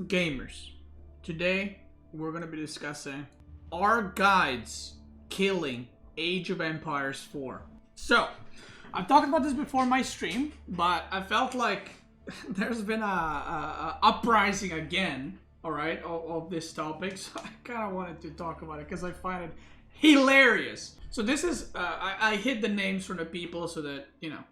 Gamers, today we're going to be discussing our guides killing Age of Empires 4. So, I've talked about this before in my stream, but I felt like there's been a uprising again, alright, of this topic, so I kind of wanted to talk about it because I find it hilarious. So this is, I hid the names from the people so that, you know,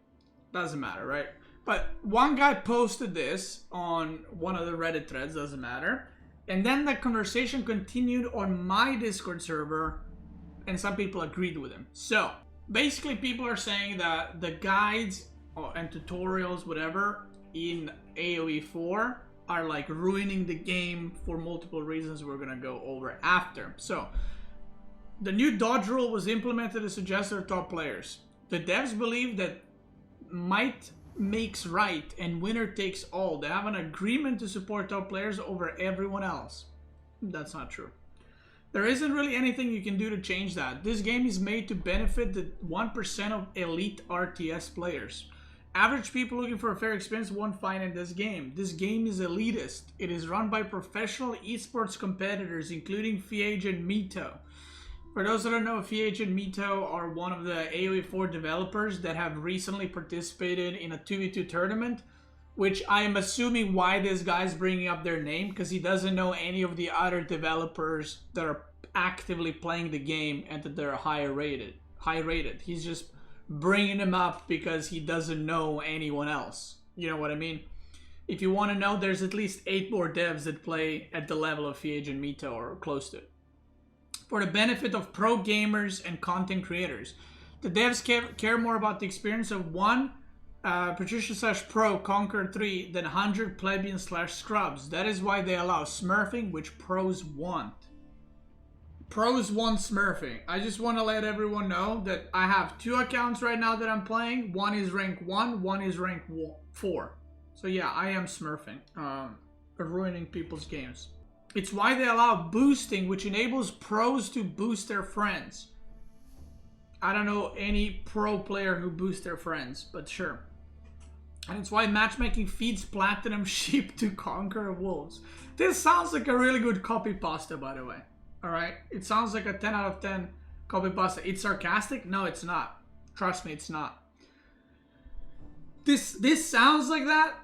doesn't matter, right? But one guy posted this on one of the Reddit threads, doesn't matter. And then the conversation continued on my Discord server, and some people agreed with him. So, basically people are saying that the guides and tutorials, whatever, in AoE 4 are like ruining the game for multiple reasons we're gonna go over after. So, the new dodge rule was implemented to suggest our top players. The devs believe that might makes right and winner takes all. They have an agreement to support top players over everyone else. That's not true. There isn't really anything you can do to change that. This game is made to benefit the 1% of elite RTS players. Average people looking for a fair experience won't find in this game. This game is elitist. It is run by professional esports competitors, including FIAGE and Mito. For those that don't know, FIAGE and Mito are one of the AoE 4 developers that have recently participated in a 2v2 tournament, which I am assuming why this guy's bringing up their name, because he doesn't know any of the other developers that are actively playing the game and that they're high rated. He's just bringing them up because he doesn't know anyone else. You know what I mean? If you want to know, there's at least 8 more devs that play at the level of FIAGE and Mito or close to it. For the benefit of pro gamers and content creators. The devs care more about the experience of one Patricia/Pro Conqueror 3 than 100 plebeian/scrubs. That is why they allow smurfing, which pros want. Pros want smurfing. I just want to let everyone know that I have 2 accounts right now that I'm playing. One is rank 1, one is rank 4. So yeah, I am smurfing. Ruining people's games. It's why they allow boosting, which enables pros to boost their friends. I don't know any pro player who boosts their friends, but sure. And it's why matchmaking feeds platinum sheep to conquer wolves. This sounds like a really good copy pasta, by the way. Alright? It sounds like a 10 out of 10 copy pasta. It's sarcastic? No, it's not. Trust me, it's not. This sounds like that,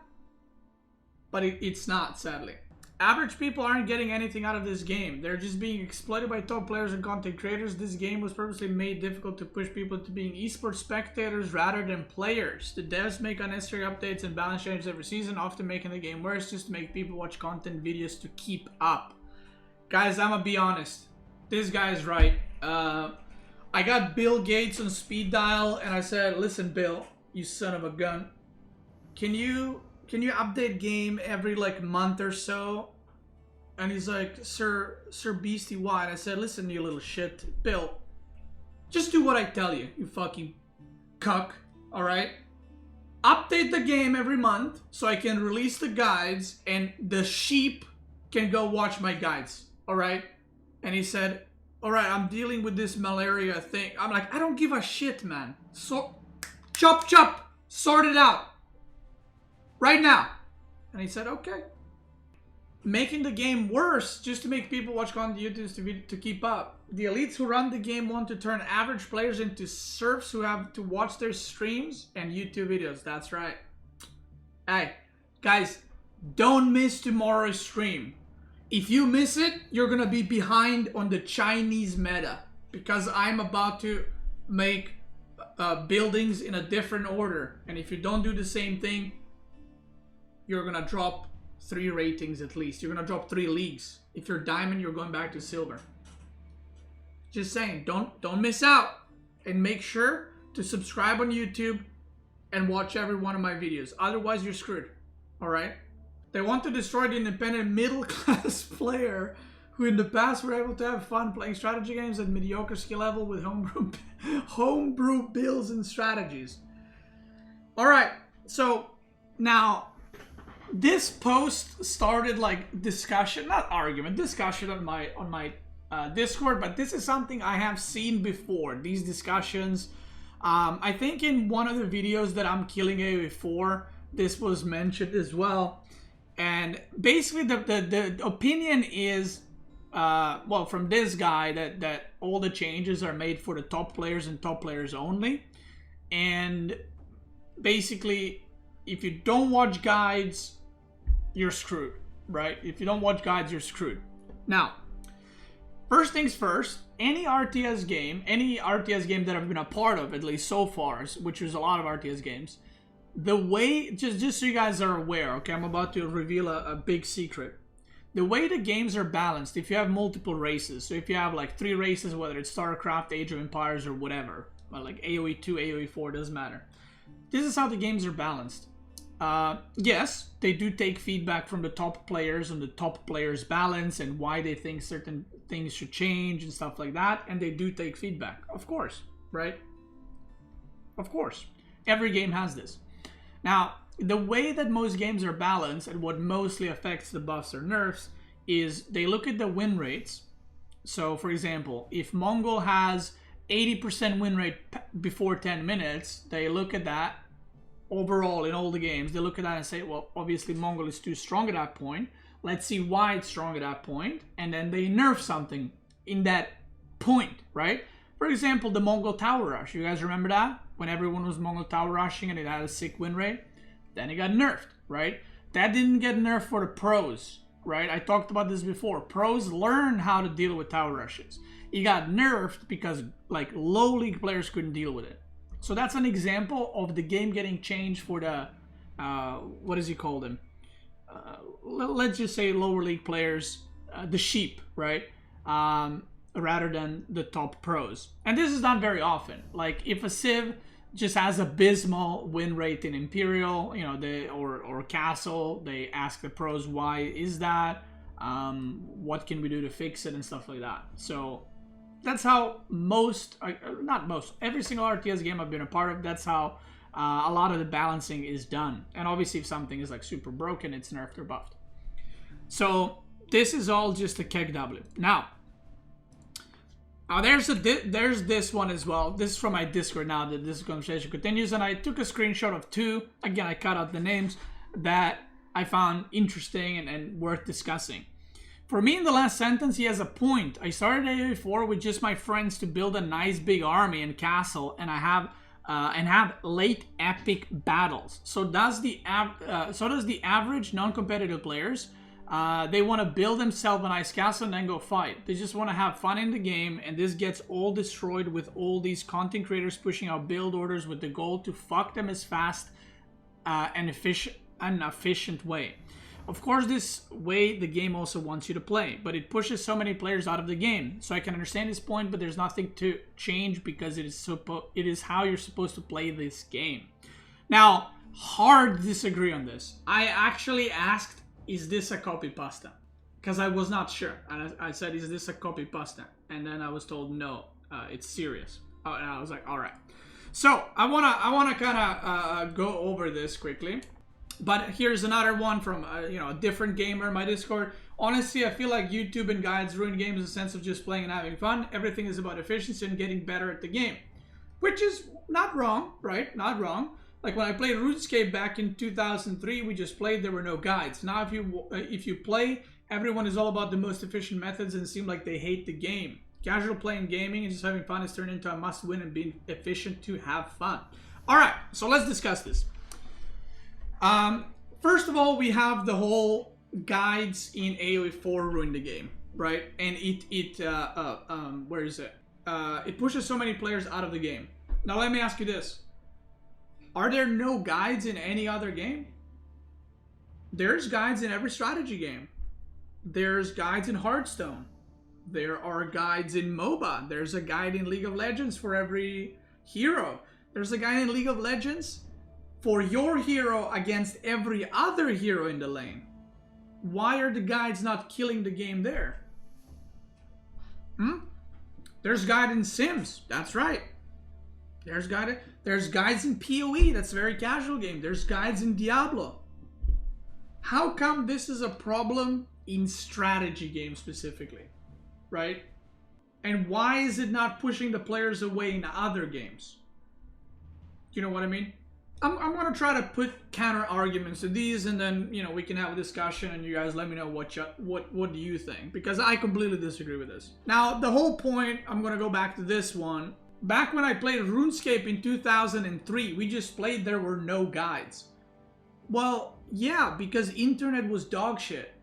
but it's not, sadly. Average people aren't getting anything out of this game. They're just being exploited by top players and content creators. This game was purposely made difficult to push people to being esports spectators rather than players. The devs make unnecessary updates and balance changes every season, often making the game worse just to make people watch content videos to keep up. Guys, I'm gonna be honest. This guy is right. I got Bill Gates on speed dial and I said, listen, Bill, you son of a gun. Can you update game every like month or so? And he's like, Sir Beasty, why? And I said, listen, you little shit. Bill, just do what I tell you, you fucking cuck, alright? Update the game every month so I can release the guides and the sheep can go watch my guides, alright? And he said, alright, I'm dealing with this malaria thing. I'm like, I don't give a shit, man. So, chop, sort it out. Right now. And he said, okay. Making the game worse just to make people watch content YouTubes to keep up. The elites who run the game want to turn average players into serfs who have to watch their streams and YouTube videos. That's right. Hey, guys, don't miss tomorrow's stream. If you miss it, you're gonna be behind on the Chinese meta. Because I'm about to make buildings in a different order. And if you don't do the same thing, you're gonna drop 3 ratings at least. You're gonna drop 3 leagues. If you're diamond, you're going back to silver. Just saying, don't miss out. And make sure to subscribe on YouTube and watch every one of my videos. Otherwise, you're screwed. Alright? They want to destroy the independent middle-class player who in the past were able to have fun playing strategy games at mediocre skill level with homebrew builds and strategies. Alright, so now this post started like discussion, not argument, discussion on my Discord, but this is something I have seen before, these discussions. I think in one of the videos that I'm killing AoE4, this was mentioned as well. And basically the opinion is, well, from this guy, that all the changes are made for the top players and top players only. And basically, if you don't watch guides, you're screwed, right? If you don't watch guides, you're screwed. Now, first things first, any RTS game that I've been a part of, at least so far, which is a lot of RTS games, the way, just so you guys are aware, okay, I'm about to reveal a big secret. The way the games are balanced, if you have multiple races, so if you have like 3 races, whether it's StarCraft, Age of Empires, or whatever, well, like AoE 2, AoE 4, doesn't matter. This is how the games are balanced. Yes, they do take feedback from the top players on the top players' balance and why they think certain things should change and stuff like that, and they do take feedback, of course, right? Of course. Every game has this. Now, the way that most games are balanced and what mostly affects the buffs or nerfs is they look at the win rates. So, for example, if Mongol has 80% win rate before 10 minutes, they look at that overall in all the games. They look at that and say, well, obviously Mongol is too strong at that point. Let's see why it's strong at that point. And then they nerf something in that point, right? For example, the Mongol Tower Rush. You guys remember that? When everyone was Mongol Tower Rushing and it had a sick win rate? Then it got nerfed, right? That didn't get nerfed for the pros, right? I talked about this before. Pros learn how to deal with Tower Rushes. It got nerfed because like low league players couldn't deal with it. So that's an example of the game getting changed for the, what does he call them? Let's just say lower league players, the sheep, right? Rather than the top pros. And this is done very often. Like if a Civ just has abysmal win rate in Imperial, you know, or Castle, they ask the pros, why is that? What can we do to fix it and stuff like that. So that's how every single RTS game I've been a part of, that's how a lot of the balancing is done. And obviously if something is like super broken, it's nerfed or buffed. So this is all just a KEGW. Now, there's this one as well. This is from my Discord now that this conversation continues. And I took a screenshot of 2. Again, I cut out the names that I found interesting and worth discussing. For me, in the last sentence, he has a point. I started AoE4 with just my friends to build a nice big army and castle, and I have late epic battles. So does the average non-competitive players. They want to build themselves a nice castle and then go fight. They just want to have fun in the game, and this gets all destroyed with all these content creators pushing out build orders with the goal to fuck them as fast and efficient way. Of course, this way the game also wants you to play, but it pushes so many players out of the game. So I can understand his point, but there's nothing to change because it is how you're supposed to play this game. Now, hard disagree on this. I actually asked, is this a copy pasta? Because I was not sure. And I said, is this a copy pasta? And then I was told, no, it's serious. And I was like, all right. So I wanna kind of go over this quickly. But here's another one from a different gamer in my Discord. Honestly, I feel like YouTube and guides ruin games in the sense of just playing and having fun. Everything is about efficiency and getting better at the game, which is not wrong, right? Not wrong. Like when I played RuneScape back in 2003, we just played. There were no guides. Now, if you play, everyone is all about the most efficient methods and it seems like they hate the game. Casual playing gaming and just having fun is turned into a must-win and being efficient to have fun. All right, so let's discuss this. First of all, we have the whole guides in AoE4 ruin the game, right? And where is it? It pushes so many players out of the game. Now let me ask you this. Are there no guides in any other game? There's guides in every strategy game. There's guides in Hearthstone. There are guides in MOBA. There's a guide in League of Legends for every hero. There's a guide in League of Legends for your hero against every other hero in the lane. Why are the guides not killing the game there? There's guide in Sims. That's right. There's guides in PoE. That's a very casual game. There's guides in Diablo. How come this is a problem in strategy games specifically, right? And why is it not pushing the players away in other games? You know what I mean? I'm gonna try to put counter arguments to these, and then we can have a discussion, and you guys let me know what do you think, because I completely disagree with this. Now the whole point, I'm gonna go back to this one. Back when I played RuneScape in 2003, we just played. There were no guides. Well, yeah, because internet was dog shit.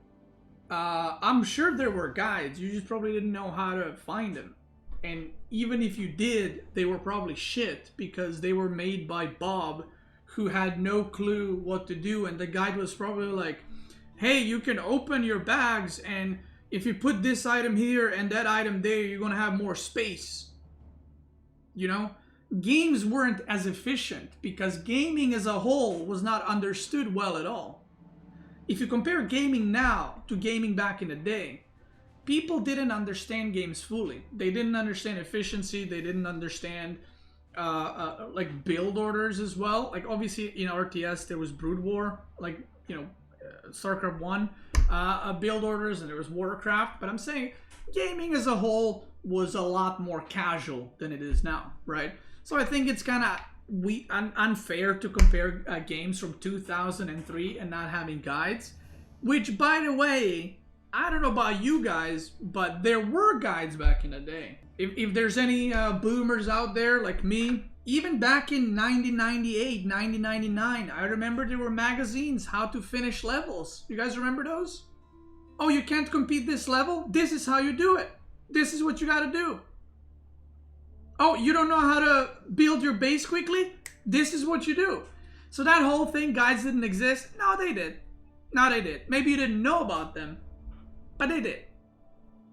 I'm sure there were guides. You just probably didn't know how to find them. And even if you did, they were probably shit because they were made by Bob, who had no clue what to do. And the guide was probably like, hey, you can open your bags, and if you put this item here and that item there, you're going to have more space. Games weren't as efficient because gaming as a whole was not understood well at all. If you compare gaming now to gaming back in the day, people didn't understand games fully. They didn't understand efficiency. They didn't understand like build orders as well. Like obviously in RTS there was Brood War, like StarCraft 1 build orders, and there was Warcraft. But I'm saying gaming as a whole was a lot more casual than it is now, right? So I think it's kind of unfair to compare games from 2003 and not having guides, which, by the way, I don't know about you guys, but there were guides back in the day. If there's any boomers out there like me, even back in 1998, 1999, I remember there were magazines, how to finish levels. You guys remember those? Oh, you can't complete this level? This is how you do it. This is what you gotta do. Oh, you don't know how to build your base quickly? This is what you do. So that whole thing, guides didn't exist? No, they did. No, they did. Maybe you didn't know about them, but they did.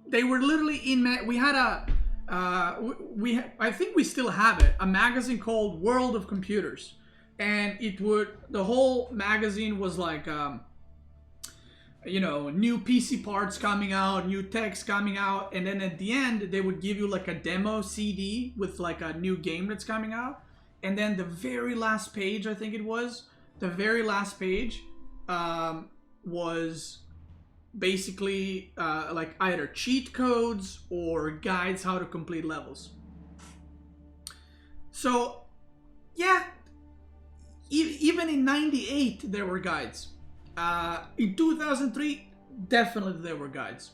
They were literally we had a, I think we still have it, a magazine called World of Computers. And the whole magazine was like, new PC parts coming out, new techs coming out, and then at the end they would give you like a demo CD with like a new game that's coming out, and then the very last page, I think it was, the very last page was basically like either cheat codes or guides how to complete levels. So yeah, even in 98 there were guides. In 2003, definitely there were guides.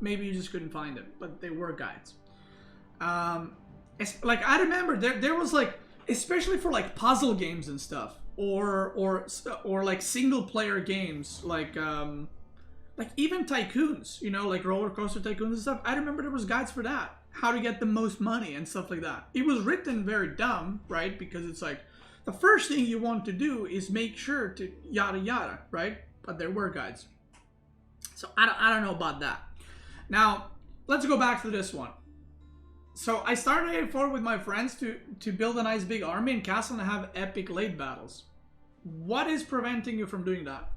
Maybe you just couldn't find them, but they were guides. Like I remember there was like, especially for like puzzle games and stuff, or like single player games, like even tycoons, like roller coaster tycoons and stuff. I remember there was guides for that, how to get the most money and stuff like that. It was written very dumb, right? Because it's like, the first thing you want to do is make sure to yada yada, right? But there were guides. So I don't know about that. Now, let's go back to this one. So I started A4 with my friends to build a nice big army and castle and have epic late battles. What is preventing you from doing that?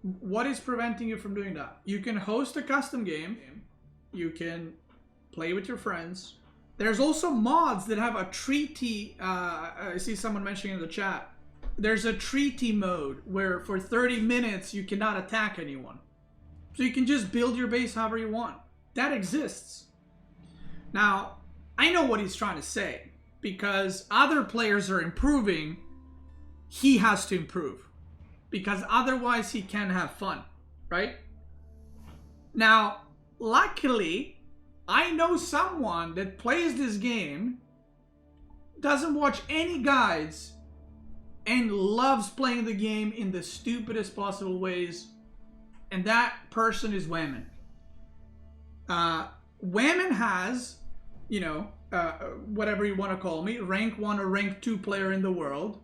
What is preventing you from doing that? You can host a custom game. You can play with your friends. There's also mods that have a treaty. I see someone mentioning in the chat. There's a treaty mode where for 30 minutes you cannot attack anyone. So you can just build your base however you want. That exists. Now, I know what he's trying to say. Because other players are improving, he has to improve. Because otherwise he can't have fun, right? Now, luckily, I know someone that plays this game, doesn't watch any guides, and loves playing the game in the stupidest possible ways, and that person is Whammon. Whammon has, whatever you want to call me, rank 1 or rank 2 player in the world.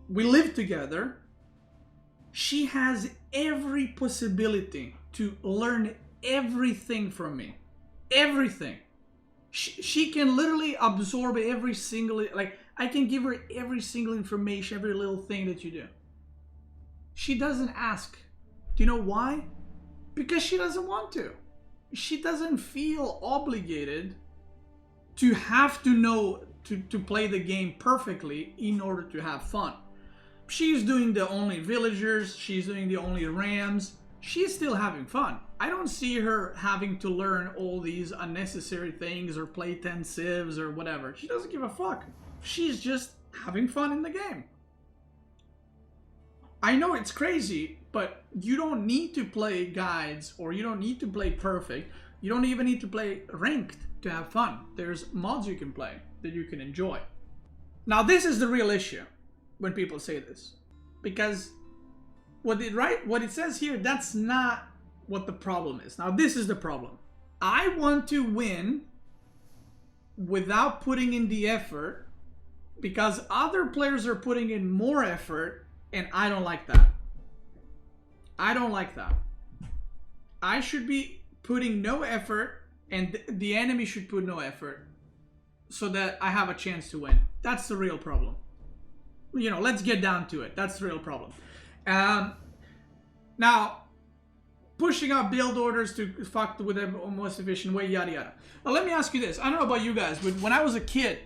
We live together. She has every possibility to learn everything from me. Everything. She can literally absorb every single, like, I can give her every single information, every little thing that you do. She doesn't ask. Do you know why? Because she doesn't want to. She doesn't feel obligated to have to know to play the game perfectly in order to have fun. She's doing the only villagers, she's doing the only rams. She's still having fun. I don't see her having to learn all these unnecessary things or play 10 civs or whatever. She doesn't give a fuck. She's just having fun in the game. I know it's crazy, but you don't need to play guides, or you don't need to play perfect. You don't even need to play ranked to have fun. There's mods you can play that you can enjoy. Now this is the real issue when people say this, because what it says here, that's not what the problem is. Now this is the problem. I want to win without putting in the effort because other players are putting in more effort, and I don't like that. I don't like that. I should be putting no effort, and the enemy should put no effort so that I have a chance to win. That's the real problem. You know, let's get down to it. That's the real problem. Now, pushing out build orders to fuck with the most efficient way, yada yada. Now, let me ask you this. I don't know about you guys, but when I was a kid,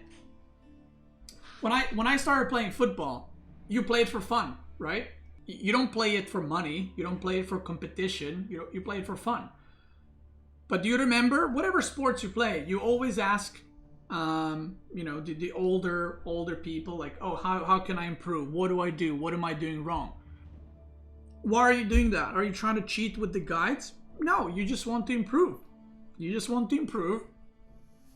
when I started playing football, you play it for fun, right? You don't play it for money. You don't play it for competition. You play it for fun. But do you remember, whatever sports you play, you always ask, you know, the older people, like, oh, how can I improve? What do I do? What am I doing wrong? Why are you doing that? Are you trying to cheat with the guides? No, you just want to improve. You just want to improve,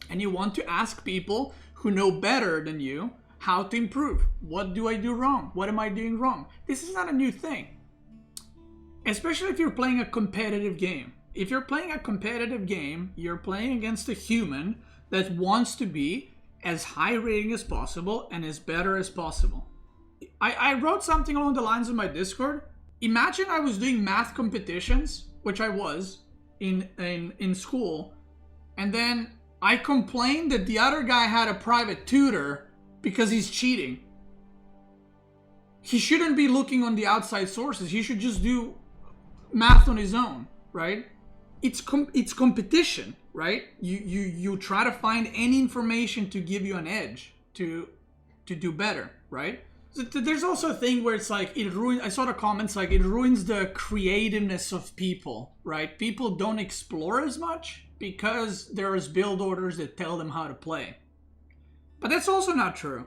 and you want to ask people who know better than you how to improve. What do I do wrong? What am I doing wrong? This is not a new thing. Especially if you're playing a competitive game. If you're playing a competitive game, you're playing against a human that wants to be as high rating as possible and as better as possible. I wrote something along the lines of my Discord. Imagine I was doing math competitions, which I was in school, and then I complained that the other guy had a private tutor because he's cheating. He shouldn't be looking on the outside sources. He should just do math on his own, right? It's competition, right? You try to find any information to give you an edge to do better, right? So there's also a thing where it's like it ruins. I saw the comments like it ruins the creativeness of people, right? People don't explore as much because there's build orders that tell them how to play. But that's also not true.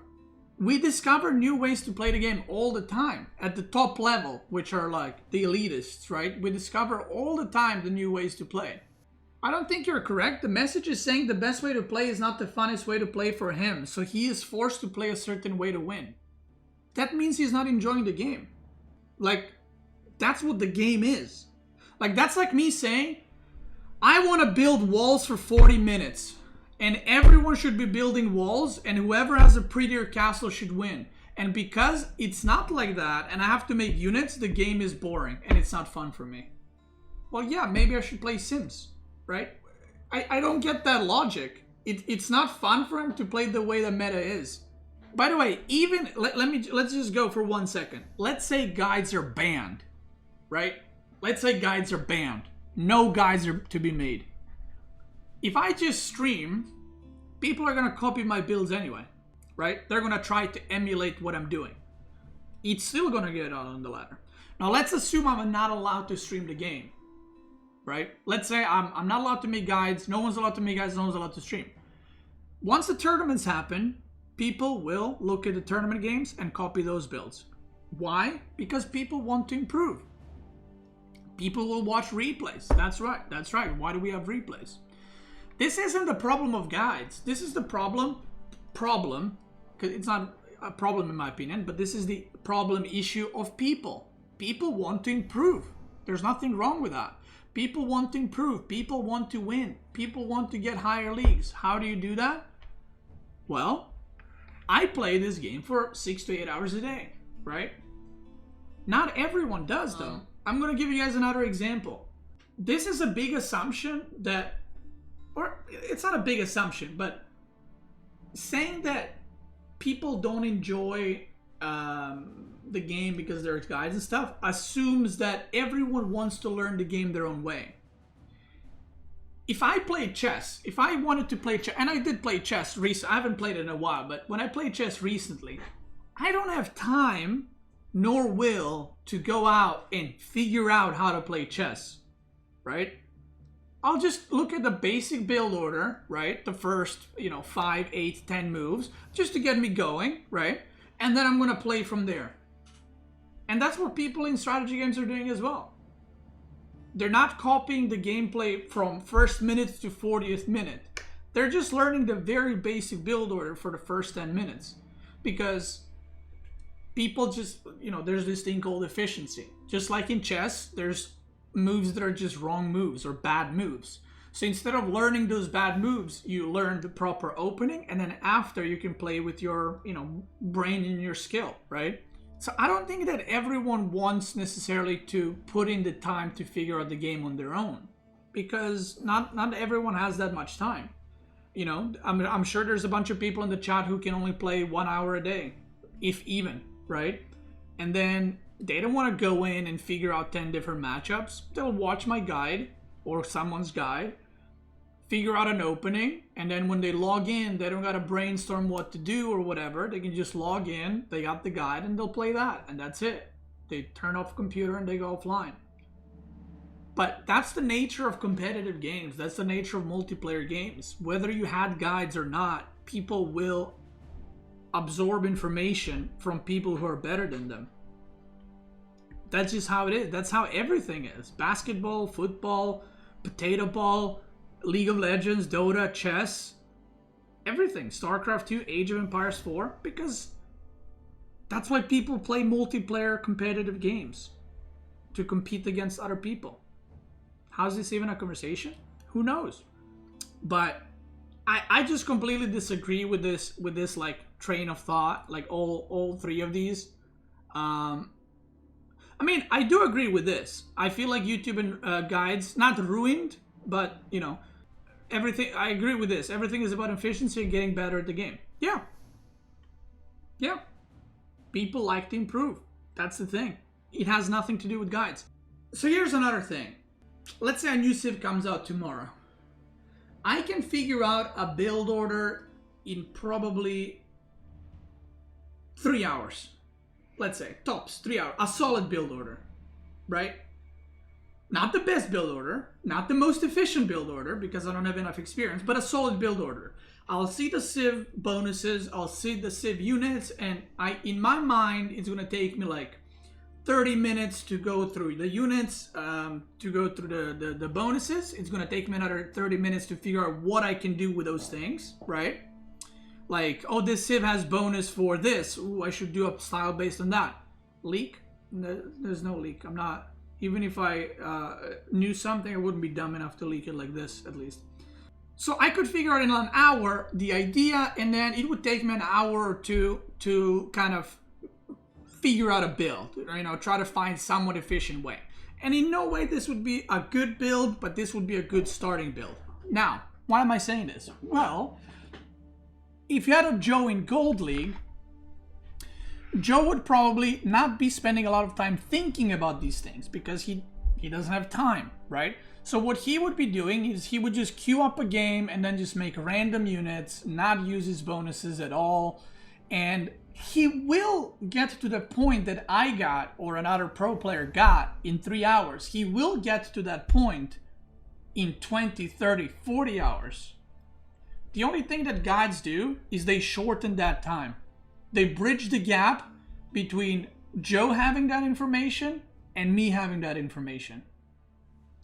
We discover new ways to play the game all the time at the top level, which are like the elitists, right? We discover all the time the new ways to play. I don't think you're correct. The message is saying the best way to play is not the funnest way to play for him, so he is forced to play a certain way to win. That means he's not enjoying the game. Like, that's what the game is. Like, that's like me saying, I want to build walls for 40 minutes. And everyone should be building walls, and whoever has a prettier castle should win. And because it's not like that, and I have to make units, the game is boring, and it's not fun for me. Well, yeah, maybe I should play Sims, right? I don't get that logic. It's not fun for him to play the way the meta is. By the way, even, let's just go for 1 second. Let's say guides are banned, right? Let's say guides are banned. No guides are to be made. If I just stream, people are going to copy my builds anyway, right? They're going to try to emulate what I'm doing. It's still going to get out on the ladder. Now, let's assume I'm not allowed to stream the game, right? Let's say I'm not allowed to make guides. No one's allowed to make guides. No one's allowed to stream. Once the tournaments happen, people will look at the tournament games and copy those builds. Why? Because people want to improve. People will watch replays. That's right. That's right. Why do we have replays? This isn't the problem of guides. This is the problem, because it's not a problem in my opinion, but this is the issue of people. People want to improve. There's nothing wrong with that. People want to improve. People want to win. People want to get higher leagues. How do you do that? Well, I play this game for 6 to 8 hours a day, right? Not everyone does though. I'm going to give you guys another example. This is a big assumption that, or it's not a big assumption, but saying that people don't enjoy the game because there's guides and stuff assumes that everyone wants to learn the game their own way. If I played chess, if I wanted to play chess, and I did play chess recently, I haven't played it in a while, but when I played chess recently, I don't have time nor will to go out and figure out how to play chess, right? I'll just look at the basic build order, right? The first, 5, 8, 10 moves, just to get me going, right? and then I'm going to play from there. And that's what people in strategy games are doing as well. They're not copying the gameplay from first minute to 40th minute. They're just learning the very basic build order for the first 10 minutes. Because people just, there's this thing called efficiency. Just like in chess, there's moves that are just wrong moves or bad moves. So instead of learning those bad moves, you learn the proper opening, and then after you can play with your, brain and your skill, right? So I don't think that everyone wants necessarily to put in the time to figure out the game on their own, because not everyone has that much time. I'm sure there's a bunch of people in the chat who can only play 1 hour a day, if even, right? And then they don't want to go in and figure out 10 different matchups. They'll watch my guide or someone's guide, figure out an opening, and then when they log in, they don't got to brainstorm what to do or whatever. They can just log in, they got the guide, and they'll play that, and that's it. They turn off the computer and they go offline. But that's the nature of competitive games. That's the nature of multiplayer games. Whether you had guides or not, people will absorb information from people who are better than them. That's just how it is. That's how everything is. Basketball, football, potato ball, League of Legends, Dota, chess, everything. StarCraft 2, Age of Empires 4, because that's why people play multiplayer competitive games, to compete against other people. How's this even a conversation? Who knows? But I just completely disagree with this like train of thought, like all three of these. I mean, I do agree with this. I feel like YouTube and guides, not ruined, but everything. I agree with this. Everything is about efficiency and getting better at the game. Yeah. People like to improve. That's the thing. It has nothing to do with guides. So here's another thing. Let's say a new Civ comes out tomorrow. I can figure out a build order in probably 3 hours. Let's say, tops, 3 hours. A solid build order, right? Not the best build order, not the most efficient build order, because I don't have enough experience, but a solid build order. I'll see the Civ bonuses, I'll see the Civ units, and in my mind, it's gonna take me like 30 minutes to go through the units, to go through the bonuses. It's gonna take me another 30 minutes to figure out what I can do with those things, right? Like, oh, this Civ has bonus for this. Ooh, I should do a style based on that. Leak? There's no leak. I'm not... Even if I knew something, I wouldn't be dumb enough to leak it like this, at least. So I could figure out in an hour the idea, and then it would take me an hour or two to kind of figure out a build, or, try to find somewhat efficient way. And in no way this would be a good build, but this would be a good starting build. Now, why am I saying this? Well, if you had a Joe in Gold League, Joe would probably not be spending a lot of time thinking about these things because he doesn't have time, right? So what he would be doing is he would just queue up a game and then just make random units, not use his bonuses at all. And he will get to the point that I got or another pro player got in 3 hours. He will get to that point in 20, 30, 40 hours. The only thing that guides do is they shorten that time. They bridge the gap between Joe having that information and me having that information.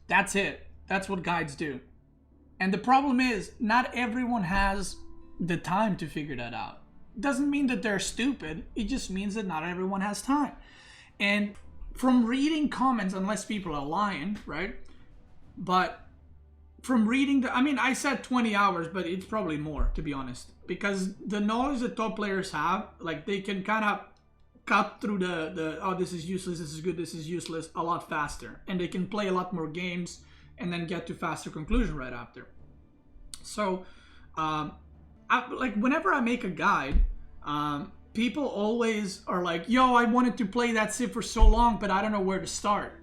That's it. That's what guides do. And the problem is, not everyone has the time to figure that out. Doesn't mean that they're stupid. It just means that not everyone has time. And from reading comments, unless people are lying, right? But from reading I said 20 hours, but it's probably more, to be honest. Because the knowledge that top players have, like, they can kind of cut through the oh, this is useless, this is good, this is useless, a lot faster. And they can play a lot more games and then get to faster conclusion right after. So, whenever I make a guide, people always are like, yo, I wanted to play that Civ for so long, but I don't know where to start.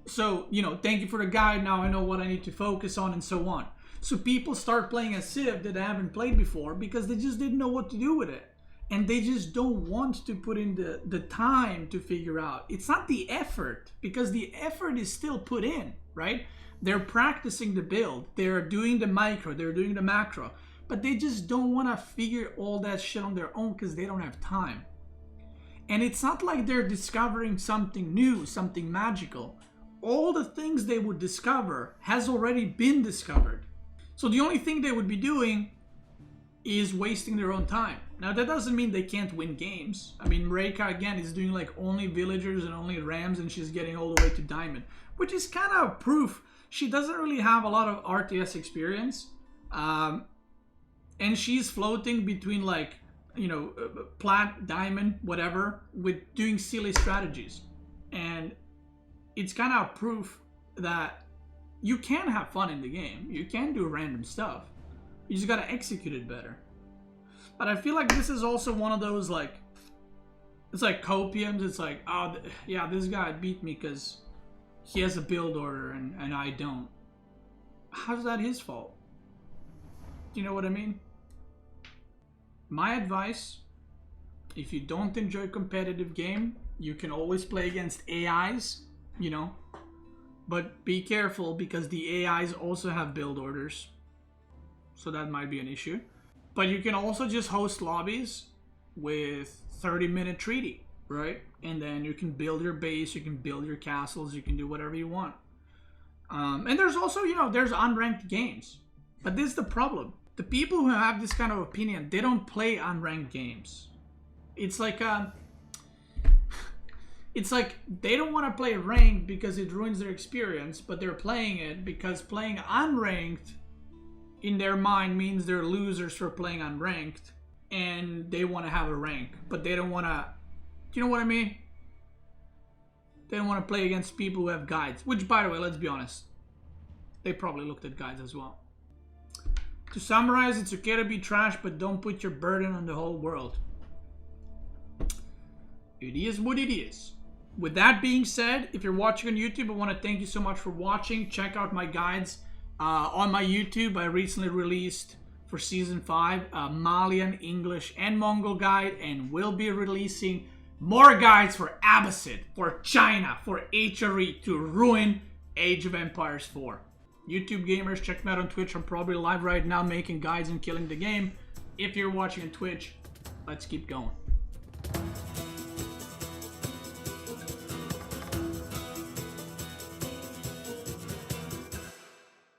So, thank you for the guide, now I know what I need to focus on and so on. So people start playing a Civ that they haven't played before because they just didn't know what to do with it. And they just don't want to put in the time to figure out. It's not the effort, because the effort is still put in, right? They're practicing the build. They're doing the micro. They're doing the macro. but they just don't want to figure all that shit on their own because they don't have time. And it's not like they're discovering something new, something magical. All the things they would discover has already been discovered. So the only thing they would be doing is wasting their own time. Now that doesn't mean they can't win games. I mean, Reika again is doing like only villagers and only rams, and she's getting all the way to diamond, which is kind of proof she doesn't really have a lot of RTS experience. And she's floating between like, you know, plat, diamond, whatever, with doing silly strategies. And it's kind of proof that you can have fun in the game. You can do random stuff. You just gotta execute it better. But I feel like this is also one of those, like, it's like copiums. It's like, oh, yeah, this guy beat me because he has a build order and I don't. How's that his fault? Do you know what I mean? My advice, if you don't enjoy competitive game, you can always play against AIs, you know. But be careful because the AIs also have build orders. So that might be an issue. But you can also just host lobbies with 30-minute treaty, right? And then you can build your base, you can build your castles, you can do whatever you want. And there's also, you know, there's unranked games. But this is the problem. The people who have this kind of opinion, they don't play unranked games. It's like they don't want to play ranked because it ruins their experience, but they're playing it because playing unranked in their mind means they're losers for playing unranked, and they want to have a rank, but they don't want to, you know what I mean? They don't want to play against people who have guides, which, by the way, let's be honest, they probably looked at guides as well. To summarize, it's okay to be trash, but don't put your burden on the whole world. It is what it is. With that being said, if you're watching on YouTube, I want to thank you so much for watching. Check out my guides on my YouTube. I recently released for Season 5 a Malian, English, and Mongol guide, and will be releasing more guides for Abbasid, for China, for HRE to ruin Age of Empires 4. YouTube gamers, check me out on Twitch. I'm probably live right now making guides and killing the game. If you're watching on Twitch, let's keep going.